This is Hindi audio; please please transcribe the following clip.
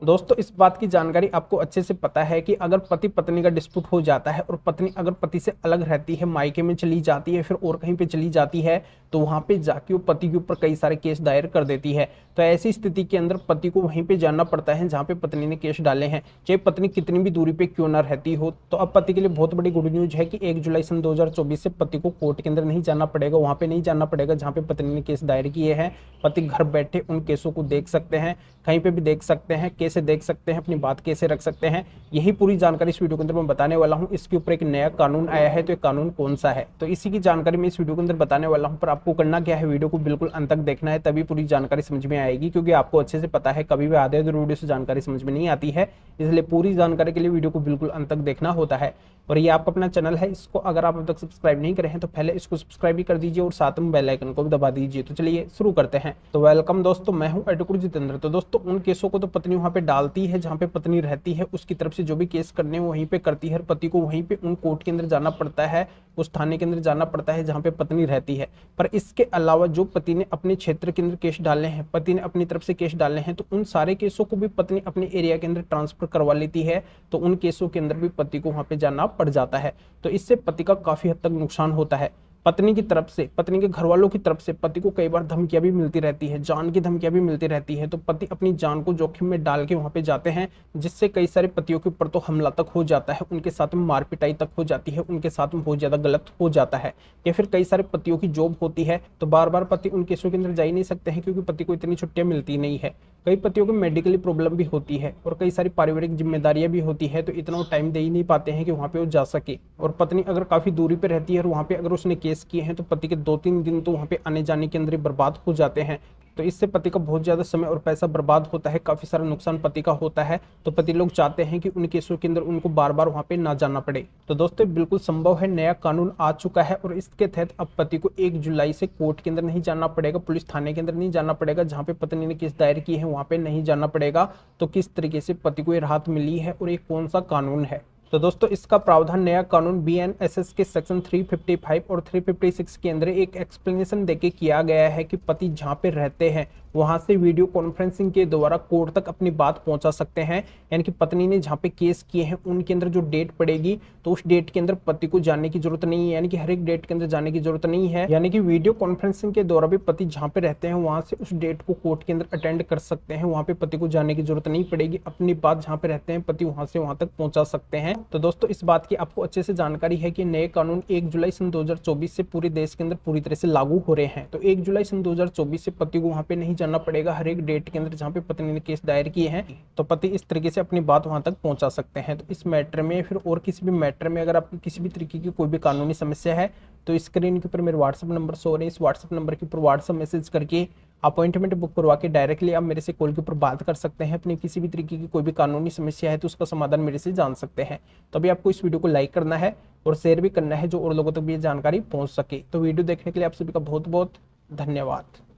दोस्तों इस बात की जानकारी आपको अच्छे से पता है कि अगर पति पत्नी का डिस्प्यूट हो जाता है और पत्नी अगर पति से अलग रहती है, मायके में चली जाती है, फिर और कहीं पे चली जाती है, तो वहां पे जाके वो पति के ऊपर कई सारे केस दायर कर देती है। तो ऐसी स्थिति के अंदर पति को वहीं पे जाना पड़ता है जहां पे पत्नी ने केस डाले हैं, चाहे पत्नी कितनी भी दूरी पे क्यों ना रहती हो। तो अब पति के लिए बहुत बड़ी गुड न्यूज है कि 1 जुलाई सन 2024 से पति को कोर्ट के अंदर नहीं जाना पड़ेगा, वहां पे नहीं जाना पड़ेगा जहां पे पत्नी ने केस दायर किए हैं। पति घर बैठे उन केसों को देख सकते हैं, कहीं पे भी देख सकते हैं, कैसे देख सकते हैं, अपनी बात कैसे रख सकते हैं, यही पूरी जानकारी इस वीडियो के अंदर मैं बताने वाला हूं। इसके ऊपर एक नया कानून आया है, तो ये कानून कौन सा है, तो इसी की जानकारी मैं इस वीडियो के अंदर बताने वाला हूं। पर आपको करना क्या है, वीडियो को बिल्कुल अंत तक देखना है, तभी पूरी जानकारी समझ में आएगी। क्योंकि आपको अच्छे से पता है कभी भी आधे अधूरे वीडियो से जानकारी समझ में नहीं आती है, इसलिए पूरी जानकारी के लिए वीडियो को बिल्कुल अंत तक देखना होता है। और ये आपका अपना चैनल है, इसको अगर आप अब तक सब्सक्राइब नहीं करे हैं तो पहले इसको सब्सक्राइब भी कर दीजिए और साथ में बेल आइकन को भी दबा दीजिए। तो चलिए शुरू करते हैं। तो वेलकम दोस्तों, मैं हूं एडवोकेट जितेंद्र। तो दोस्तों उन केसों को तो पत्नी वहां पे डालती है जहां पे पत्नी रहती है, उसकी तरफ से जो भी केस करने वहीं पे करती है। पति को वहीं पे उन कोर्ट के अंदर जाना पड़ता है, उस थाने के अंदर जाना पड़ता है जहां पे पत्नी रहती है। पर इसके अलावा जो पति ने अपने क्षेत्र के अंदर केस डाले हैं, पति ने अपनी तरफ से केस डाले हैं, तो उन सारे केसों को भी पत्नी अपने एरिया के अंदर ट्रांसफर करवा लेती है। तो उन केसों के अंदर भी पति को वहां पे जाना पड़ जाता है। तो इससे पति का काफी हद तक नुकसान होता है। पत्नी की तरफ से, पत्नी के घर वालों की तरफ से पति को कई बार धमकियां भी मिलती रहती है, जान की धमकियां भी मिलती रहती है। तो पति अपनी जान को जोखिम में डाल के वहां पे जाते हैं, जिससे कई सारे पतियों के ऊपर तो हमला तक हो जाता है, उनके साथ में मार पिटाई तक हो जाती है, उनके साथ में बहुत ज्यादा गलत हो जाता है। या फिर कई सारे पतियों की जॉब होती है, तो बार बार पति उन केसों के अंदर जा ही नहीं सकते हैं, क्योंकि पति को इतनी छुट्टियां मिलती नहीं है। कई पतियों को मेडिकली प्रॉब्लम भी होती है और कई सारी पारिवारिक जिम्मेदारियां भी होती है, तो इतना वो टाइम दे ही नहीं पाते हैं कि वहां पे वो जा सके। और पत्नी अगर काफी दूरी पे रहती है और वहां पे अगर उसने केस किए हैं, तो पति के 2-3 दिन तो वहां पे आने जाने के अंदर ही बर्बाद हो जाते हैं। तो इससे पति का बहुत ज्यादा समय और पैसा बर्बाद होता है, काफी सारा नुकसान पति का होता है। तो पति लोग चाहते हैं कि उन केसों के अंदर उनको बार बार वहां पे ना जाना पड़े। तो दोस्तों बिल्कुल संभव है, नया कानून आ चुका है और इसके तहत अब पति को 1 जुलाई से कोर्ट के अंदर नहीं जाना पड़ेगा, पुलिस थाने के अंदर नहीं जाना पड़ेगा, जहां पे पत्नी ने केस दायर किए हैं वहां पे नहीं जाना पड़ेगा। तो किस तरीके से पति को ये राहत मिली है और ये कौन सा कानून है, तो दोस्तों इसका प्रावधान नया कानून BNSS के सेक्शन 355 और 356 के अंदर एक एक्सप्लेनेशन देके किया गया है कि पति जहां पे रहते हैं वहां से वीडियो कॉन्फ्रेंसिंग के द्वारा कोर्ट तक अपनी बात पहुंचा सकते हैं। यानी कि पत्नी ने जहां पे केस किए हैं उनके अंदर जो डेट पड़ेगी, तो उस डेट के अंदर पति को जाने की जरूरत नहीं है, यानी कि हर एक डेट के अंदर जाने की जरूरत नहीं है। यानी कि वीडियो कॉन्फ्रेंसिंग के द्वारा भी पति जहां पे रहते हैं वहां से उस डेट को कोर्ट के अंदर अटेंड कर सकते हैं, वहां पे पति को जाने की जरूरत नहीं पड़ेगी। अपनी बात जहां पे रहते हैं पति वहां से वहां तक पहुंचा सकते हैं। तो दोस्तों इस बात की आपको अच्छे से जानकारी है कि नए कानून 1 जुलाई सन 2024 से पूरे देश के अंदर पूरी तरह से लागू हो रहे हैं। तो 1 जुलाई सन 2024 से पति को वहां पे नहीं जाना पड़ेगा, हर एक डेट के अंदर जहां पे पत्नी ने केस दायर किए हैं, तो पति इस तरीके से अपनी बात वहां तक पहुंचा सकते हैं। तो इस मैटर में फिर और किसी भी मैटर में अगर आपकी किसी भी तरीके की कोई भी कानूनी समस्या है, तो स्क्रीन के ऊपर मेरे व्हाट्सएप नंबर शो हो रहे हैं, इस व्हाट्सएप नंबर के ऊपर व्हाट्सएप मैसेज करके अपॉइंटमेंट बुक करवा के डायरेक्टली आप मेरे से कॉल के ऊपर बात कर सकते हैं। अपनी किसी भी तरीके की कोई भी कानूनी समस्या है तो उसका समाधान मेरे से जान सकते हैं। तो अभी आपको इस वीडियो को लाइक करना है और शेयर भी करना है, जो और लोगों तक भी ये जानकारी पहुंच सके। तो वीडियो देखने के लिए आप सभी का बहुत बहुत धन्यवाद।